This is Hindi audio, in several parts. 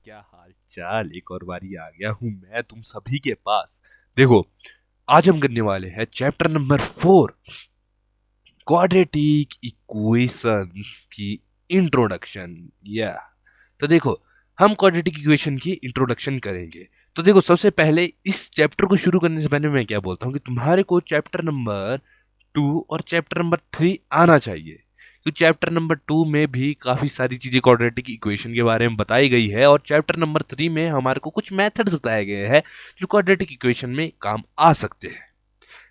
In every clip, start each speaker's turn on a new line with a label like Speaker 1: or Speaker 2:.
Speaker 1: क्या हाल चाल। एक और बारी आ गया हूं मैं तुम सभी के पास। देखो, आज हम करने वाले हैं चैप्टर नंबर 4, क्वाड्रेटिक इक्वेशंस की इंट्रोडक्शन। या तो देखो, हम क्वाड्रेटिक इक्वेशन की इंट्रोडक्शन करेंगे। तो देखो, सबसे पहले इस चैप्टर को शुरू करने से पहले मैं क्या बोलता हूँ कि तुम्हारे को चैप्टर नंबर 2 और चैप्टर नंबर 3 आना चाहिए। तो चैप्टर नंबर 2 में भी काफी सारी चीजें क्वाड्रेटिक इक्वेशन के बारे में बताई गई है, और चैप्टर नंबर 3 में हमारे को कुछ मेथड्स बताए गए हैं जो क्वाड्रेटिक इक्वेशन में काम आ सकते हैं।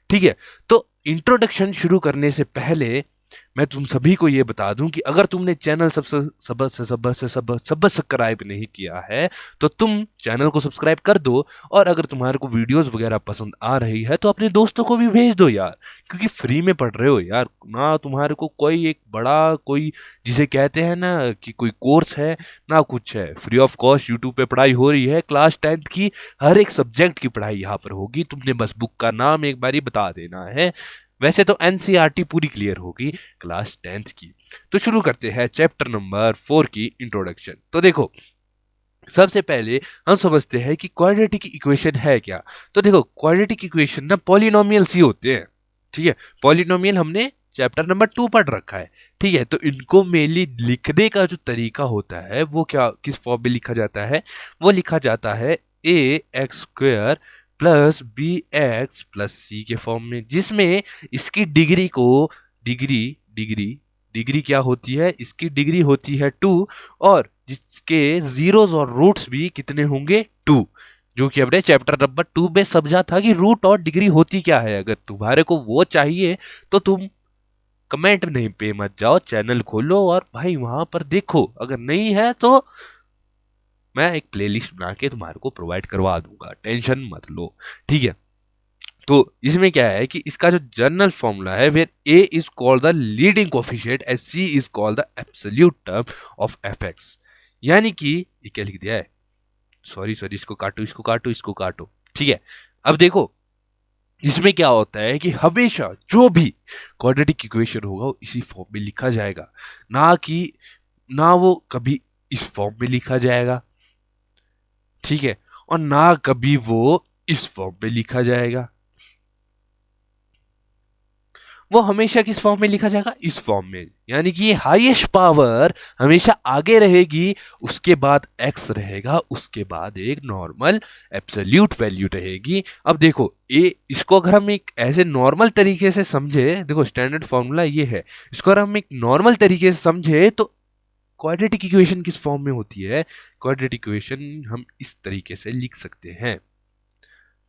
Speaker 1: ठीक है, तो इंट्रोडक्शन शुरू करने से पहले मैं तुम सभी को यह बता दूं कि अगर तुमने चैनल सब्सक्राइब नहीं किया है तो तुम चैनल को सब्सक्राइब कर दो। और अगर तुम्हारे को वीडियोस वगैरह पसंद आ रही है तो अपने दोस्तों को भी भेज दो यार, क्योंकि फ्री में पढ़ रहे हो यार ना। तुम्हारे को कोई एक बड़ा कोई जिसे कहते हैं ना कि कोई कोर्स है ना कुछ है। फ्री ऑफ कॉस्ट यूट्यूब पे पढ़ाई हो रही है। क्लास 10th की हर एक सब्जेक्ट की पढ़ाई यहाँ पर होगी। तुमने बस बुक का नाम एक बारी बता देना है। वैसे तो एनसीईआरटी पूरी क्लियर होगी क्लास 10th की। तो शुरू करते हैं चैप्टर नंबर 4 की इंट्रोडक्शन। तो देखो, सबसे पहले हम समझते हैं कि क्वाड्रेटिक इक्वेशन है क्या। तो देखो, क्वाड्रेटिक इक्वेशन ना पॉलिनोमियल्स ही होते हैं। ठीक है, पॉलिनोमियल हमने चैप्टर नंबर 2 पढ़ रखा है। ठीक है, तो इनको मेनली लिखने का जो तरीका होता है वो क्या, किस फॉर्म में लिखा जाता है? वो लिखा जाता है a x square plus b x plus c के फॉर्म में, जिसमें इसकी डिग्री को डिग्री डिग्री डिग्री क्या होती है? इसकी डिग्री होती है 2, और जिसके जीरोस और रूट्स भी कितने होंगे? 2। जो कि हमने चैप्टर नंबर 2 में समझा था कि रूट और डिग्री होती क्या है। अगर तुम्हारे को वो चाहिए तो तुम कमेंट नहीं पे मत जाओ, चैनल खोलो और भाई वहां पर देखो। अगर नहीं है तो मैं एक प्लेलिस्ट बना के तुम्हारे को प्रोवाइड करवा दूंगा, टेंशन मत लो। ठीक है, तो इसमें क्या है कि इसका जो जनरल फॉर्मूला है, where A is called the leading coefficient and C is called the absolute term of F X. यानी कि ये क्या लिख दिया है? सॉरी सॉरी, इसको काटो इसको काटो इसको काटो। ठीक है, अब देखो, इसमें क्या होता है कि हमेशा जो भी क्वाड्रेटिक इक्वेशन होगा वो इसी फॉर्म में लिखा जाएगा, ना कि ना वो कभी इस फॉर्म में लिखा जाएगा। ठीक है, और ना कभी वो इस फॉर्म में लिखा जाएगा। वो हमेशा किस फॉर्म में लिखा जाएगा? इस फॉर्म में। यानी कि हाईएस्ट पावर हमेशा आगे रहेगी, उसके बाद एक्स रहेगा, उसके बाद एक नॉर्मल एब्सोल्यूट वैल्यू रहेगी। अब देखो, ए इसको अगर हम एक ऐसे नॉर्मल तरीके से समझे, देखो स्टैंडर्ड फॉर्मूला ये है, इसको अगर हम एक नॉर्मल तरीके से समझे तो क्वाड्रेटिक इक्वेशन किस फॉर्म में होती है? क्वाड्रेटिक इक्वेशन हम इस तरीके से लिख सकते हैं,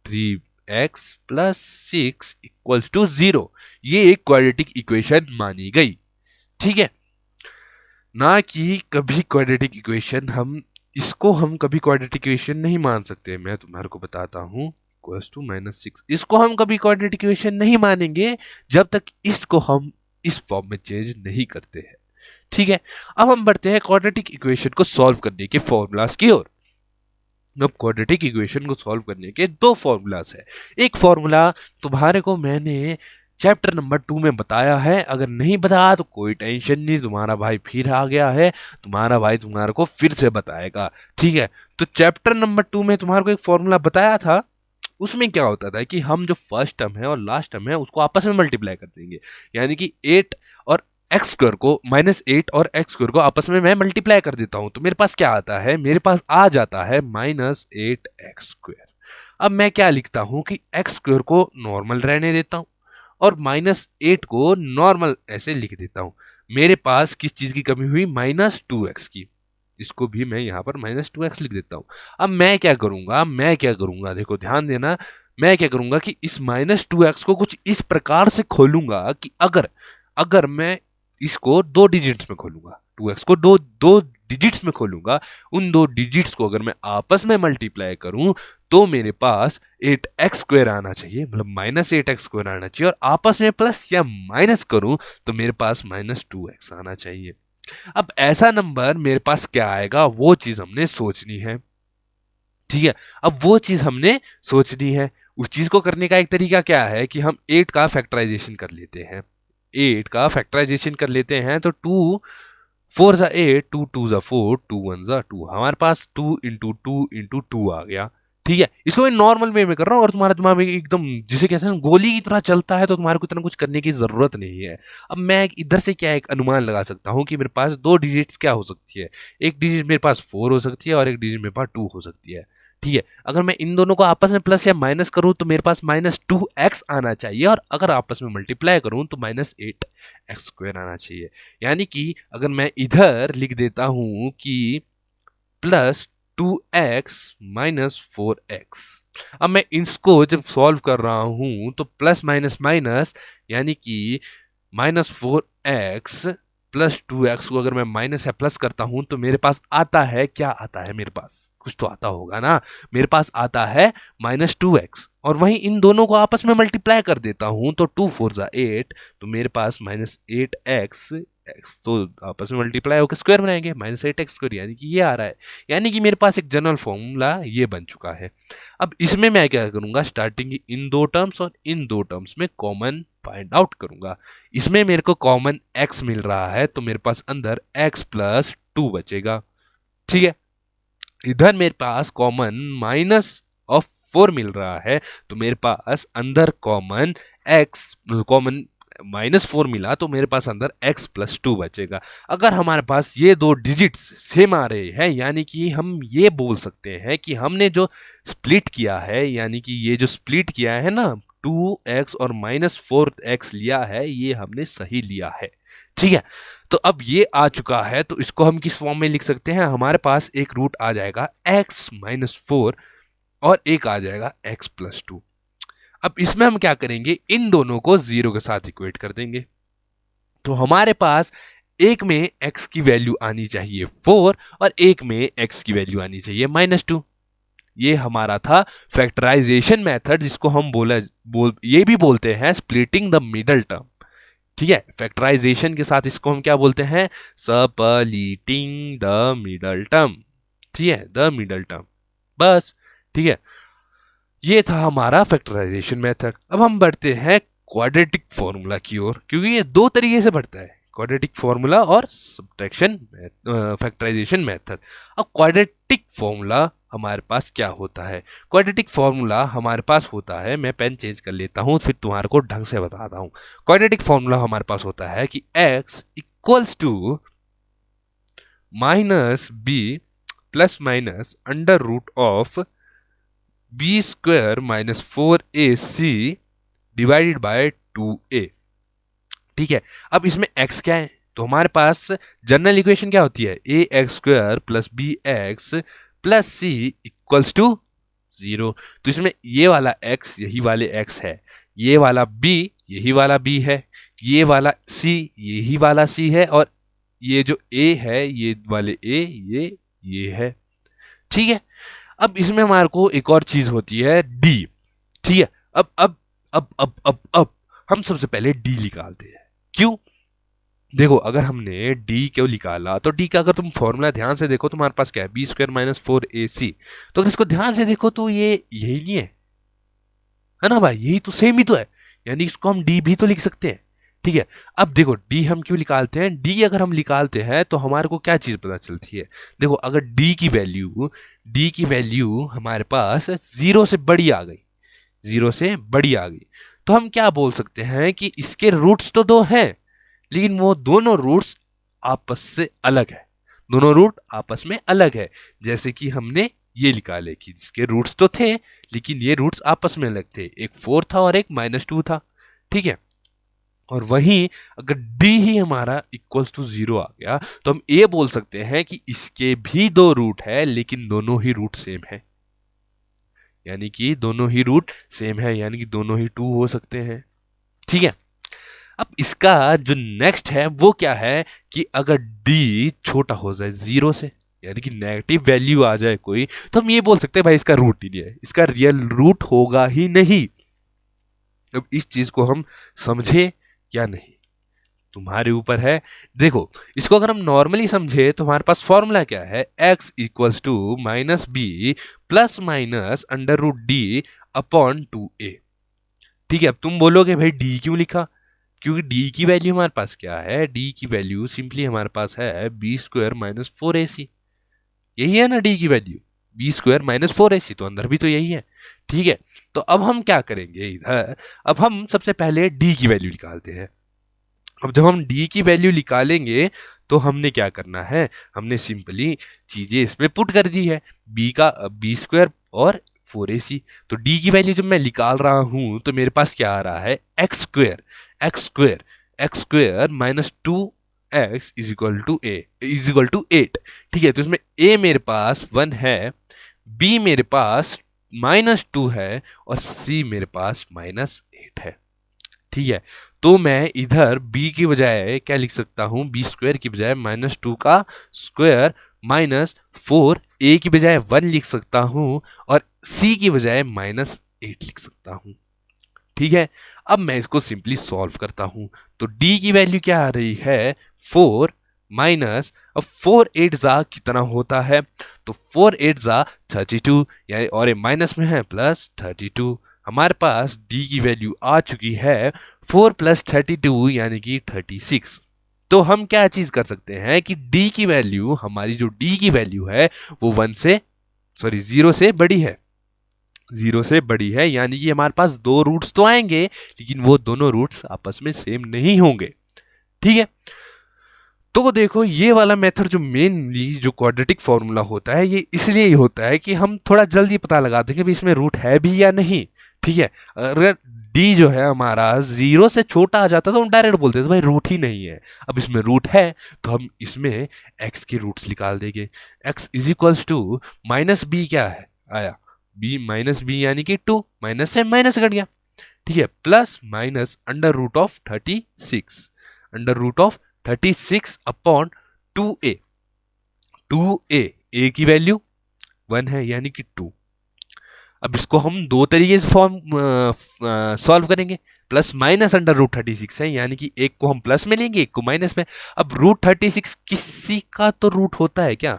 Speaker 1: 3x प्लस 6 इक्वल्स टू 0। ये एक क्वाड्रेटिक इक्वेशन मानी गई। ठीक है, ना कि कभी क्वाड्रेटिक इक्वेशन हम इसको हम कभी क्वाड्रेटिक इक्वेशन नहीं मान सकते। मैं तुम्हारे को बताता हूं, इक्वल्स टू -6 इसको हम कभी क्वाड्रेटिक इक्वेशन नहीं मानेंगे जब तक इसको हम इस फॉर्म में चेंज नहीं करते हैं। ठीक है, अब हम बढ़ते हैं क्वाड्रेटिक इक्वेशन को सॉल्व करने के फॉर्मूलाज की ओर। अब क्वाड्रेटिक इक्वेशन को सॉल्व करने के दो फॉर्मूलाज है। एक फॉर्मूला तुम्हारे को मैंने चैप्टर नंबर 2 में बताया है, अगर नहीं बताया तो कोई टेंशन नहीं, तुम्हारा भाई फिर आ गया है, तुम्हारा भाई तुम्हारे को फिर से बताएगा। ठीक है, तो चैप्टर नंबर 2 में तुम्हारे को एक फॉर्मूला बताया था। उसमें क्या होता था कि हम जो फर्स्ट टर्म है और लास्ट टर्म है उसको आपस में मल्टीप्लाई कर देंगे। यानी कि 8 और एक्स स्क्वायर को, -8 और एक्स स्क्वायर को आपस में मैं मल्टीप्लाई कर देता हूं, तो मेरे पास क्या आता है? मेरे पास आ जाता है -8 एक्स स्क्वायर। अब मैं क्या लिखता हूं कि एक्स स्क्वायर को नॉर्मल रहने देता हूं और -8 को नॉर्मल ऐसे लिख देता हूं। मेरे पास किस चीज की कमी हुई? -2x की। इसको भी मैं यहाँ पर -2x लिख देता हूं। अब मैं क्या करूंगा, देखो ध्यान देना, मैं क्या करूंगा कि इस -2x को कुछ इस प्रकार से खोलूंगा कि अगर अगर मैं इसको 2 डिजिट्स में खोलूंगा, 2x को दो दो डिजिट्स में खोलूंगा, उन 2 डिजिट्स को अगर मैं आपस में मल्टीप्लाई करूं तो मेरे पास 8x स्क्वायर आना चाहिए, मतलब -8x स्क्वायर आना चाहिए, और आपस में प्लस या माइनस करूं तो मेरे पास -2x आना चाहिए। अब ऐसा नंबर मेरे पास क्या आएगा वो चीज हमने सोचनी है। ठीक है, अब वो चीज हमने सोचनी है। उस चीज को करने का एक तरीका क्या है कि हम 8 का फैक्टराइजेशन कर लेते हैं। 8 का फैक्टराइजेशन कर लेते हैं तो 2 4 जा 8, 2 2 जा 4, 2 1 जा 2, हमारे पास 2 इंटू 2 इंटू 2 आ गया। ठीक है, इसको मैं नॉर्मल वे में कर रहा हूँ और तुम्हारा दिमाग में एकदम जिसे कहते हैं गोली की तरह चलता है, तो तुम्हारे को इतना कुछ करने की जरूरत नहीं है। अब मैं इधर से क्या एक अनुमान लगा सकता हूँ कि मेरे पास दो डिजिट्स क्या हो सकती है। एक डिजिट मेरे पास 4 हो सकती है और एक डिजिट मेरे पास 2 हो सकती है। ठीक है, अगर मैं इन दोनों को आपस में प्लस या माइनस करूं तो मेरे पास -2x आना चाहिए, और अगर आपस में मल्टीप्लाई करूं तो -8x² आना चाहिए। यानी कि अगर मैं इधर लिख देता हूं कि +2x - 4x, अब मैं इसको जब सॉल्व कर रहा हूं तो प्लस माइनस माइनस, यानी कि -4x प्लस 2x को अगर मैं माइनस या प्लस करता हूं तो मेरे पास आता है, क्या आता है, मेरे पास कुछ तो आता होगा ना। मेरे पास आता है -2x, और वहीं इन दोनों को आपस में मल्टीप्लाई कर देता हूं तो 2 4 जा 8, तो मेरे पास -8x, एक्स तो आपस में मल्टीप्लाई होकर स्क्वायर बनाएंगे, -8x², यानी कि ये आ रहा है। यानी कि मेरे पास एक जनरल फॉर्मूला ये बन चुका है। अब इसमें मैं क्या करूंगा, स्टार्टिंग इन दो टर्म्स और इन दो टर्म्स में कॉमन फाइंड आउट करूंगा। इसमें मेरे को कॉमन x मिल रहा है, तो मेरे पास अंदर x+2 बचेगा। ठीक है, इधर मेरे पास कॉमन -4 मिल रहा है, तो मेरे पास अंदर कॉमन -4 मिला, तो मेरे पास अंदर x+2 बचेगा। अगर हमारे पास ये दो डिजिट्स सेम आ रहे हैं, यानी कि हम ये बोल सकते हैं कि हमने जो स्प्लिट किया है, यानी कि ये जो स्प्लिट किया है ना, 2x और -4x लिया है, ये हमने सही लिया है। ठीक है, तो अब ये आ चुका है, तो इसको हम किस फॉर्म में लिख सकते हैं, हमारे पास एक रूट आ जाएगा x-4 और एक आ जाएगा x+2। अब इसमें हम क्या करेंगे, इन दोनों को 0 के साथ इक्वेट कर देंगे, तो हमारे पास एक में x की वैल्यू आनी चाहिए 4 और एक में x की वैल्यू आनी चाहिए -2। ये हमारा था फैक्टराइजेशन मेथड, जिसको हम ये भी बोलते हैं स्प्लिटिंग द मिडल टर्म। ठीक है, फैक्टराइजेशन के साथ इसको हम क्या बोलते हैं, स्प्लिटिंग द मिडल टर्म। ठीक है, द मिडल टर्म, बस। ठीक है, ये था हमारा फैक्टराइजेशन मेथड। अब हम बढ़ते हैं क्वाड्रेटिक फॉर्मूला की ओर, क्योंकि ये दो तरीके से बढ़ता है, क्वाड्रेटिक फॉर्मूला और सब्ट्रैक्शन फैक्टराइजेशन मेथड। अब क्वाड्रेटिक फॉर्मूला हमारे पास क्या होता है, क्वाड्रेटिक फॉर्मूला हमारे पास होता है, मैं पेन चेंज कर लेता हूं फिर तुम्हारे को ढंग से बताता हूं। क्वाड्रेटिक फॉर्मूला हमारे पास होता है कि x equals to -b plus minus under root of b² - 4ac divided by 2a। ठीक है, अब इसमें x क्या है, तो हमारे पास जनरल इक्वेशन क्या होती है, ax² plus bx plus c equals to 0। तो इसमें ये वाला x यही वाले x है, ये वाला b यही वाला b है, ये वाला c यही वाला c है, और ये जो a है, ये वाले a ये है। ठीक है, अब इसमें हमारे को एक और चीज होती है d। ठीक है, अब हम सबसे पहले d निकालते हैं। क्यों, देखो अगर हमने d क्यों निकाला, तो d का अगर तुम फॉर्मूला ध्यान से देखो, तुम्हारे पास क्या है, b² - 4ac। तो अगर इसको ध्यान से देखो तो ये यही नहीं है ना भाई, यही तो सेम ही तो है, यानी इसको हम d भी तो लिख सकते हैं। ठीक है, अब देखो d हम क्यों निकालते हैं, d अगर हम निकालते हैं तो हमारे को क्या चीज पता चलती है, देखो अगर d की वैल्यू हमारे पास 0 से बड़ी आ गई, 0 से बड़ी आ गई, तो हम क्या बोल सकते हैं कि इसके रूट्स तो दो हैं, लेकिन वो दोनों रूट्स आपस से अलग है, दोनों रूट आपस में अलग है। जैसे कि हमने ये निकाले कि इसके रूट्स तो थे, लेकिन ये रूट्स आपस में अलग थे, एक 4 था और एक -2 था। ठीक है, और वहीं अगर d ही हमारा इक्वल्स टू 0 आ गया, तो हम ये बोल सकते हैं कि इसके भी दो रूट है, लेकिन दोनों ही रूट सेम है, यानी कि दोनों ही रूट सेम है, यानी कि दोनों ही 2 हो सकते हैं। ठीक है, अब इसका जो नेक्स्ट है वो क्या है कि अगर d छोटा हो जाए 0 से, यानी कि नेगेटिव वैल्यू आ जाए कोई, तो हम ये बोल सकते हैं भाई इसका रूट ही नहीं है, इसका रियल रूट होगा ही नहीं। अब इस चीज को हम समझे या नहीं, तुम्हारे ऊपर है। देखो इसको अगर हम नॉर्मली समझे तो हमारे पास फॉर्मूला क्या है, x equals to -b plus minus under root d upon 2a। ठीक है, अब तुम बोलोगे भाई d क्यों लिखा, क्योंकि डी की वैल्यू हमारे पास क्या है, डी की वैल्यू सिंपली हमारे पास है बी स्क्वायर माइनस 4ac। यही है ना डी की value, B square minus 4ac, तो अंदर भी तो यही है। ठीक है, तो अब हम क्या करेंगे इधर, अब हम सबसे पहले डी की वैल्यू निकालते हैं। अब जब हम डी की वैल्यू निकालेंगे तो हमने क्या करना है, हमने सिंपली चीजें इसमें पुट कर दी है, बी का बी स्क्वायर और 4ac। तो डी की वैल्यू जब मैं निकाल रहा हूं तो मेरे पास क्या आ रहा है, X square, X square minus 2x is equal to A is equal to 8। ठीक है, तो इसमें a मेरे पास 1 है, b मेरे पास -2 है और c मेरे पास -8 है। ठीक है, तो मैं इधर b की बजाय क्या लिख सकता हूं, बी स्क्वायर की बजाय -2 का स्क्वायर माइनस 4, a की बजाय 1 लिख सकता हूं और c की बजाय -8 लिख सकता हूं। ठीक है, अब मैं इसको सिंपली सॉल्व करता हूं, तो d की वैल्यू क्या आ रही है, 4 माइनस, अब 4 8 जा कितना होता है, तो 4 8 जा 32, यानी और ये माइनस में है प्लस 32। हमारे पास d की वैल्यू आ चुकी है 4 प्लस 32 यानी कि 36। तो हम क्या चीज कर सकते हैं कि d की वैल्यू, हमारी जो d की वैल्यू है वो 0 से बड़ी है, 0 से बड़ी है, यानी कि हमारे पास दो रूट्स तो आएंगे लेकिन वो दोनों रूट्स आपस में सेम नहीं होंगे। ठीक है, तो देखो ये वाला मेथड जो मेनली जो क्वाड्रेटिक फॉर्मूला होता है ये इसलिए ही होता है कि हम थोड़ा जल्दी पता लगा देंगे भी इसमें रूट है भी या नहीं। ठीक है, अगर डी जो है हमारा 0 से छोटा आ जाता तो हम डायरेक्ट बोलते थे भाई रूट ही नहीं है। अब इसमें रूट है तो हम इसमें x के रूट्स निकाल देंगे। x is equals to minus B, क्या है आया b माइनस बी यानी कि 2, माइनस से माइनस घट गया। ठीक है, plus minus under root of 36, under root of 36 upon 2a, 2a की वैल्यू 1 है यानी कि 2। अब इसको हम दो तरीके से सॉल्व करेंगे, प्लस माइनस अंडर रूट 36 है यानी कि एक को हम प्लस में लेंगे एक को माइनस में। अब रूट 36 किसी का तो रूट होता है क्या,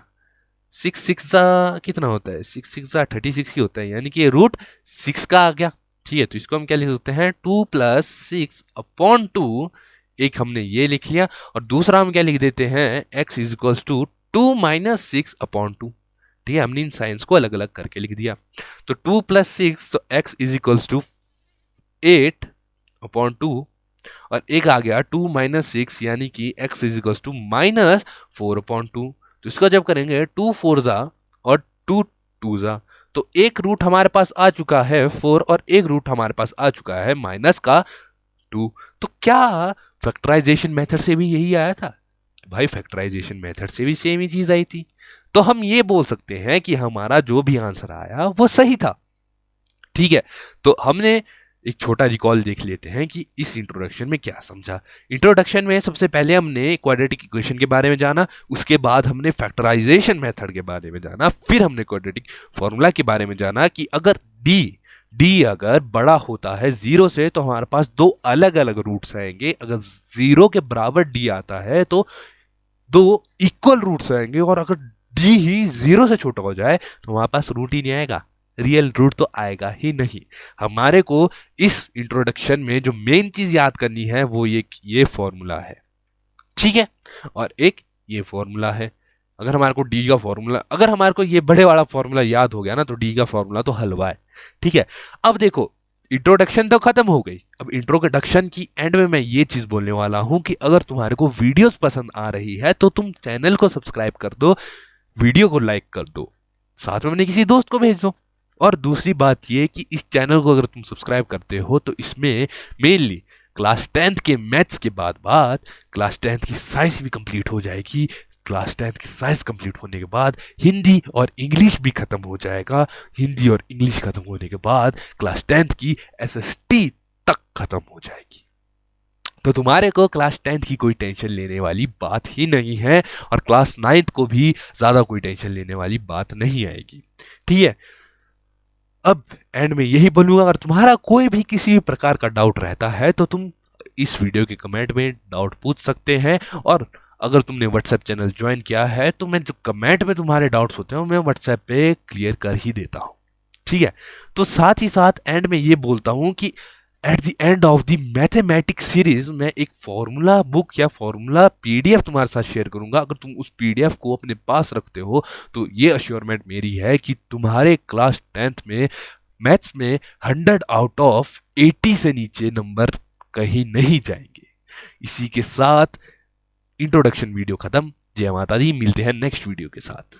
Speaker 1: 6 6 कितना होता है, 6 6 36 ही होता है, यानी कि रूट 6 का आ गया। ठीक है, तो इसको हम क्या लिख सकते हैं, 2 प्लस 6 अपॉन 2, एक हमने ये लिख लिया और दूसरा हम क्या लिख देते हैं, x is equals to 2 minus 6 upon 2। ठीक है, हमने इन साइंस को अलग अलग करके लिख दिया, तो 2 प्लस 6 तो x is equals to 8 upon 2 और एक आ गया 2 माइनस 6 यानी कि x is equals to minus 4 upon 2। तो इसको जब करेंगे 2 4 जा और 2 2 जा, तो एक रूट हमारे पास आ चुका है 4 और एक रूट हमारे पास आ चुका है माइनस का 2। तो क्या फैक्टराइजेशन मेथड से भी यही आया था, भाई फैक्टराइजेशन मेथड से भी सेम ही चीज आई थी। तो हम ये बोल सकते हैं कि हमारा जो भी आंसर आया वो सही था। ठीक है, तो हमने एक छोटा रिकॉल देख लेते हैं कि इस इंट्रोडक्शन में क्या समझा। इंट्रोडक्शन में सबसे पहले हमने क्वाड्रेटिक इक्वेशन के बारे में जाना, उसके बाद हमने फैक्टराइजेशन मेथड के बारे में जाना, फिर हमने क्वाड्रेटिक फॉर्मूला के बारे में जाना कि अगर डी अगर बड़ा होता है 0 से तो हमारे पास दो अलग अलग रूट्स आएंगे, अगर 0 के बराबर डी आता है तो दो इक्वल रूट्स आएंगे, और अगर डी ही 0 से छोटा हो जाए तो हमारे पास रूट ही नहीं आएगा, रियल रूट तो आएगा ही नहीं। हमारे को इस इंट्रोडक्शन में जो मेन चीज याद करनी है वो ये फॉर्मूला है। ठीक है, और एक ये फॉर्मूला है। अगर हमारे को डी का फॉर्मूला, अगर हमारे को ये बड़े वाला फॉर्मूला याद हो गया ना तो डी का फॉर्मूला तो हलवा है। ठीक है, अब देखो इंट्रोडक्शन तो खत्म हो गई, अब इंट्रोडक्शन की एंड में मैं ये चीज बोलने वाला हूं कि अगर तुम्हारे को वीडियोस पसंद आ रही है तो तुम चैनल को सब्सक्राइब कर दो, वीडियो को लाइक कर दो, साथ में अपने किसी दोस्त को भेज दो। और दूसरी बात ये कि इस चैनल को अगर तुम सब्सक्राइब करते हो तो इसमें मेनली क्लास 10th के मैथ्स के बाद क्लास 10th की साइंस भी कंप्लीट हो जाएगी। क्लास 10th की साइंस कंप्लीट होने के बाद हिंदी और इंग्लिश भी खत्म हो जाएगा। हिंदी और इंग्लिश खत्म होने के बाद क्लास 10th की एसएसटी तक खत्म हो जाएगी। तो तुम्हारे को क्लास 10th की कोई टेंशन लेने वाली बात ही नहीं है, और क्लास 9th को भी ज्यादा कोई टेंशन लेने वाली बात नहीं आएगी। ठीक है, अब एंड में यही बोलूंगा, अगर तुम्हारा कोई भी किसी भी प्रकार का डाउट रहता है तो तुम इस वीडियो के कमेंट में डाउट पूछ सकते हैं, और अगर तुमने व्हाट्सएप चैनल ज्वाइन किया है तो मैं जो कमेंट में तुम्हारे डाउट्स होते हैं मैं व्हाट्सएप पे क्लियर कर ही देता हूं। ठीक है, तो साथ ही साथ एंड में ये बोलता हूं कि at the end of the mathematics series मैं एक फॉर्मूला बुक या फॉर्मूला पीडीएफ तुम्हारे साथ शेयर करूंगा। अगर तुम उस पीडीएफ को अपने पास रखते हो तो ये अश्योरमेंट मेरी है कि तुम्हारे क्लास 10th में मैथ्स में 100 आउट ऑफ 80 से नीचे नंबर कहीं नहीं जाएंगे। इसी के साथ इंट्रोडक्शन वीडियो खत्म। जय माता दी, मिलते हैं नेक्स्ट वीडियो के साथ।